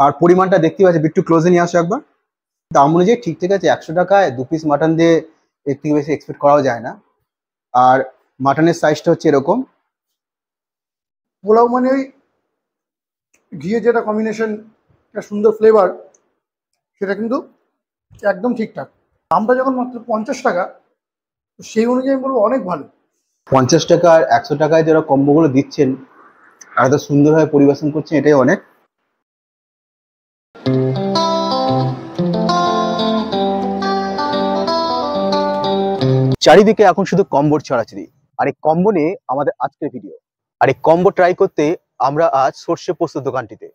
আর পরিমাণটা দেখতে পাচ্ছি, একটু ক্লোজে নিয়ে আসো একবার। দাম অনুযায়ী ঠিক আছে, 100 টাকায় 2 পিস মাটন দিয়ে এর থেকে বেশি এক্সপেক্ট করাও যায় না। আর মাটনের সাইজটা হচ্ছে এরকম। পোলাও মানে ওই ঘিয়ে যেটা কম্বিনেশন, একটা সুন্দর ফ্লেভার, সেটা কিন্তু একদম ঠিকঠাক। দামটা যখন মাত্র 50 টাকা, তো সেই অনুযায়ী আমি বলবো অনেক ভালো। 50 টাকা আর 100 টাকায় যারা কম্বোগুলো দিচ্ছেন আর এত সুন্দরভাবে পরিবেশন করছেন, এটাই অনেক। চারিদিকে এখন শুধু কম্বোর ছড়াছড়ি, আর এই কম্বো নিয়ে আমাদের আজকের ভিডিও। আর এই কম্বো ট্রাই করতে আমরা আজ সর্ষে পোস্ত দোকানটিতে।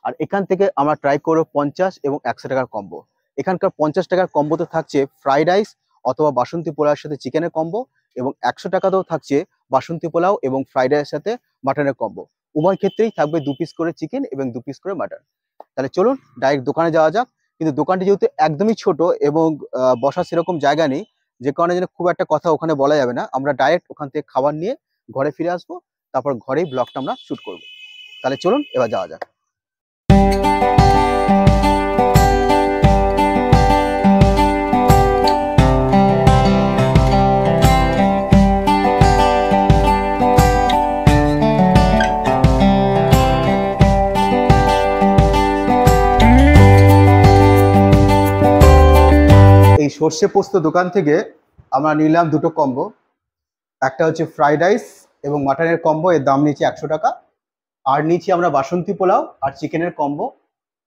আর এখান থেকে আমরা ট্রাই করবো 50 এবং 100 টাকার কম্বো। এখানকার 50 টাকার কম্বোতে থাকছে ফ্রাইড রাইস অথবা বাসন্তী পোলাওর সাথে চিকেনের কম্বো, এবং 100 টাকাতেও থাকছে বাসন্তী পোলাও এবং ফ্রাইড রাইসের সাথে মাটনের কম্বো। উভয় ক্ষেত্রেই থাকবে 2 পিস করে চিকেন এবং 2 পিস করে মাটন। তাহলে চলুন ডাইরেক্ট দোকানে যাওয়া যাক। কিন্তু দোকানটি যেহেতু একদমই ছোট এবং বসার সেরকম জায়গা নেই, যে কারণে যেন খুব একটা কথা ওখানে বলা যাবে না। আমরা ডাইরেক্ট ওখান থেকে খাবার নিয়ে ঘরে ফিরে আসবো, তারপর ঘরেই ব্লগটা আমরা শুট করবো। তাহলে চলুন এবার যাওয়া যাক। এই সর্ষে পোস্ত দোকান থেকে আমরা নিলাম দুটো কম্বো। একটা হচ্ছে ফ্রাইড রাইস এবং মাটনের কম্বো, এর দাম নিয়েছি 100 টাকা। আর নিয়েছি আমরা বাসন্তী পোলাও আর চিকেনের কম্বো,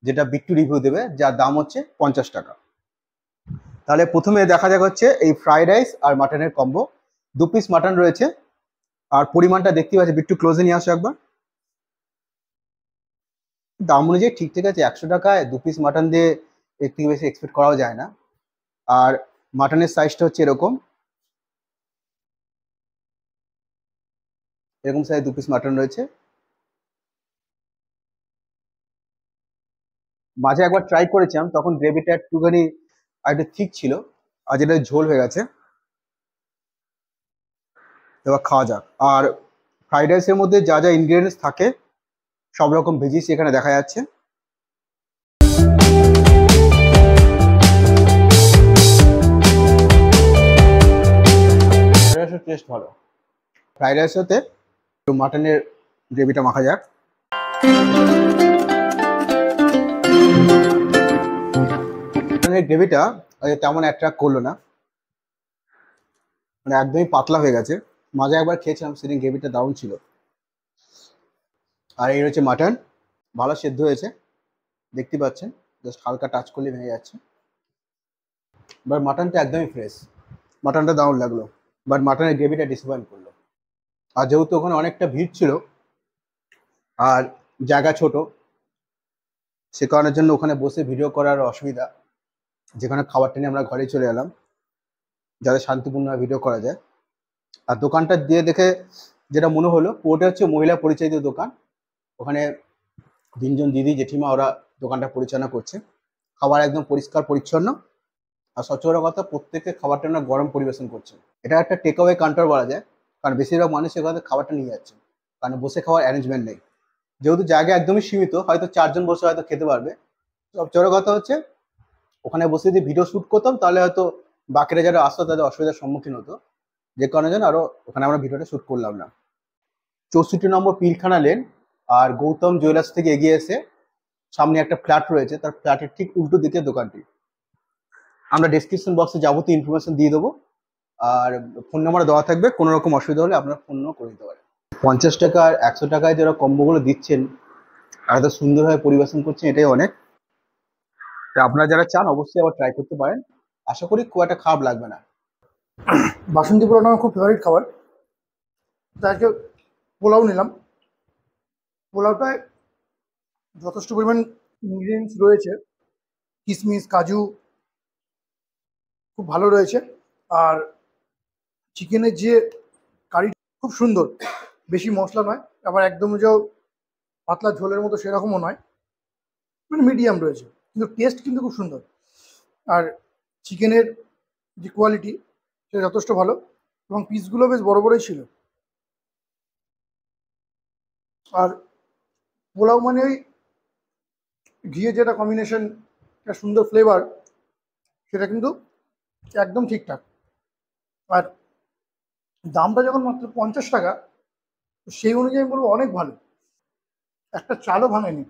যেটা বিট্টু রিভিউ দেবে, যার দাম হচ্ছে 50 টাকা। তাহলে প্রথমে দেখা যাক হচ্ছে এই ফ্রাইড রাইস আর মাটনের কম্বো। 2 পিস মাটন রয়েছে, আর পরিমাণটা দেখতে পাচ্ছি, বিট্টু ক্লোজে নিয়ে আসো একবার। দাম অনুযায়ী ঠিক আছে, 100 টাকায় 2 পিস মাটন দিয়ে এর থেকে বেশি এক্সপেক্ট করাও যায় না। আর মাটনের সাইজটা হচ্ছে এরকম এরকম সাইজ 2 পিস মাটন রয়েছে। মাঝে একবার ট্রাই করেছিলাম, তখন গ্রেভিটা একটুখানি একটু থিক ছিল, আর যেটা ঝোল হয়ে গেছে। এবার খাওয়া যাক। আর ফ্রাইড রাইসের মধ্যে যা যা ইনগ্রেডিয়েন্টস থাকে সব রকম ভেজিস এখানে দেখা যাচ্ছে। ফ্রাইড রাইসের টেস্ট ভালো। ফ্রাইড রাইসের সাথে একটু মাটনের গ্রেভিটা মাখা যাক। মাটনের গ্রেভিটা তেমন অ্যাট্রাক্ট করলো না, মানে একদমই পাতলা হয়ে গেছে। মাঝে একবার খেয়েছিলাম, সেদিন গ্রেভিটা দারুণ ছিল। আর এই হচ্ছে মাটন, ভালো সেদ্ধ হয়েছে, দেখতে পাচ্ছেন, জাস্ট হালকা টাচ করলে ভেঙে যাচ্ছে। বাট মাটনটা একদমই ফ্রেশ, মাটনটা দারুণ লাগলো। বাট মাটনের গ্রেভিটা ডিসঅ্যাপয়েন্ট করলো। আর যেহেতু ওখানে অনেকটা ভিড় ছিল আর জায়গা ছোট, সে কারণের জন্য ওখানে বসে ভিডিও করার অসুবিধা। যেখানে খাবারটা নিয়ে আমরা ঘরে চলে এলাম, যাতে শান্তিপূর্ণভাবে ভিডিও করা যায়। আর দোকানটা দিয়ে দেখে যেটা মনে হলো, পুরোটা হচ্ছে মহিলা পরিচালিত দোকান। ওখানে 3 জন দিদি জেঠিমা ওরা দোকানটা পরিচালনা করছে। খাবার একদম পরিষ্কার পরিচ্ছন্ন, আর সচরাচর কথা প্রত্যেকে খাবারটা না গরম পরিবেশন করছে। এটা একটা টেক অ্যাওয়ে কাউন্টার বলা যায়, কারণ বেশিরভাগ মানুষ এখানে খাবারটা নিয়ে যাচ্ছে, কারণ বসে খাওয়ার অ্যারেঞ্জমেন্ট নেই। যেহেতু জায়গা একদমই সীমিত, হয়তো 4 জন বসে হয়তো খেতে পারবে। সবচেয়ে কথা হচ্ছে ওখানে বসে যদি ভিডিও শ্যুট করতাম, তাহলে হয়তো বাকিরা যারা আসতো তাদের অসুবিধার সম্মুখীন হতো, যে কারণে যেন আরও ওখানে আমরা ভিডিওটা শ্যুট করলাম না। 64 নম্বর পিলখানা লেন আর গৌতম জুয়েলার্স থেকে এগিয়ে এসে সামনে একটা ফ্ল্যাট রয়েছে, তার ফ্ল্যাটের ঠিক উল্টো দিকে দোকানটি। আমরা ডেসক্রিপশন বক্সে যাবতীয় ইনফরমেশন দিয়ে দেবো, আর ফোন নাম্বার দেওয়া থাকবে। কোনো রকম অসুবিধা হলে আপনারা ফোনও করে দিতে পারেন। 50 টাকা আর 100 টাকায় যারা কম্বোগুলো দিচ্ছেন আর এত সুন্দরভাবে পরিবেশন করছেন, এটাই অনেক। তো আপনারা যারা চান অবশ্যই আবার ট্রাই করতে পারেন, আশা করি খুব একটা খারাপ লাগবে না। বাসন্তী পোলাওটা আমার খুব ফেভারিট খাবার, তাই আজকে পোলাও নিলাম। পোলাওটায় যথেষ্ট পরিমাণ ইনগ্রিডিয়েন্টস রয়েছে, কিশমিশ কাজু খুব ভালো রয়েছে। আর চিকেনের যে কারি খুব সুন্দর, বেশি মশলা নয়, আবার একদম যে পাতলা ঝোলের মতো সেরকমও নয়, মানে মিডিয়াম রয়েছে, কিন্তু টেস্ট কিন্তু খুব সুন্দর। আর চিকেনের যে কোয়ালিটি সেটা যথেষ্ট ভালো, এবং পিসগুলো বেশ বড় বড়ই ছিল। আর পোলাও মানে ওই ঘিয়ে যেটা কম্বিনেশন, একটা সুন্দর ফ্লেভার, সেটা কিন্তু একদম ঠিকঠাক। আর দামটা যখন মাত্র 50 টাকা, তো সেই অনুযায়ী আমি বলবো অনেক ভালো। একটা চালও ভাঙেনি,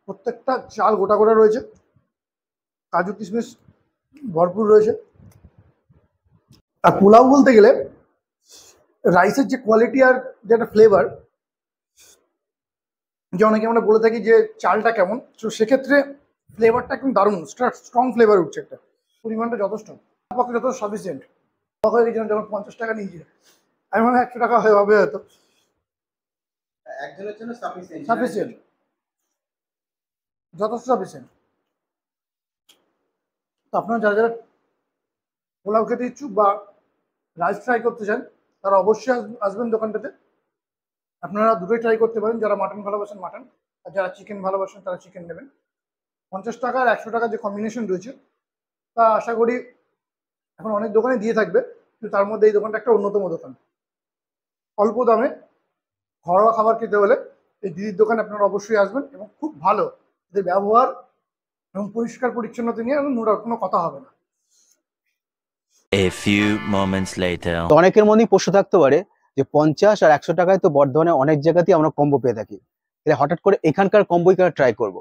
প্রত্যেকটা চাল গোটা গোটা রয়েছে, কাজু কিশমিশ ভরপুর রয়েছে। আর পোলাও বলতে গেলে রাইসের যে কোয়ালিটি আর যে একটা ফ্লেভার, যে অনেকে আমরা বলে থাকি যে চালটা কেমন, তো সেক্ষেত্রে ফ্লেভারটা একদম দারুণ, স্ট্রং ফ্লেভার উঠছে একটা, পরিমাণটা যথেষ্ট, আমার পক্ষে যথেষ্ট সাফিসিয়েন্ট। হয়ে গেছিলাম যখন 50 টাকা নিয়েছিল, আমি মনে হয় 100 টাকা হয়ে হবে হয়তো, একজনের জন্য সাফিসিয়েন্ট, যথেষ্ট সাফিসিয়েন্ট। তো আপনারা যারা যারা পোলাও খেতে ইচ্ছুক বা রাইস ট্রাই করতে চান, তারা অবশ্যই আসবেন দোকানটাতে। আপনারা দুটোই ট্রাই করতে পারেন, যারা মাটন ভালোবাসেন মাটন, আর যারা চিকেন ভালোবাসেন তারা চিকেন নেবেন। 50 টাকা আর 100 টাকার যে কম্বিনেশন রয়েছে, তা আশা করি এখন অনেক দোকানে দিয়ে থাকবে, কিন্তু তার মধ্যে এই দোকানটা একটা অন্যতম দোকান। অল্প দামে ঘরোয়া খাবার খেতে হলে এই দিদির দোকানে আপনারা অবশ্যই আসবেন, এবং খুব ভালো, এদের ব্যবহার এবং পরিষ্কার পরিচ্ছন্নতা নিয়ে কোনো কথা হবে না। A few moments later. তো অনেকের মনেই প্রশ্ন থাকতে পারে যে 50 আর 100 টাকায় তো বর্ধমানে অনেক জায়গাতেই আমরা কম্বো পেয়ে থাকি, তাহলে হঠাৎ করে এখানকার কম্বোই কেন ট্রাই করব।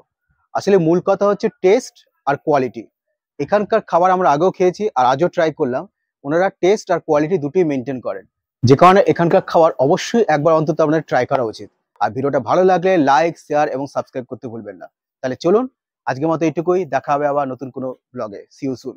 আসলে মূল কথা হচ্ছে টেস্ট আর কোয়ালিটি। এখানকার খাবার আমরা আগেও খেয়েছি আর আজও ট্রাই করলাম, ওনারা টেস্ট আর কোয়ালিটি দুটোই মেনটেন করেন, যে কারণে এখানকার খাবার অবশ্যই একবার অন্তত আপনাদের ট্রাই করা উচিত। আর ভিডিওটা ভালো লাগলে লাইক, শেয়ার এবং সাবস্ক্রাইব করতে ভুলবেন না। তাহলে চলুন, আজকের মতো এইটুকুই, দেখা হবে আবার নতুন কোনো ব্লগে। See you soon.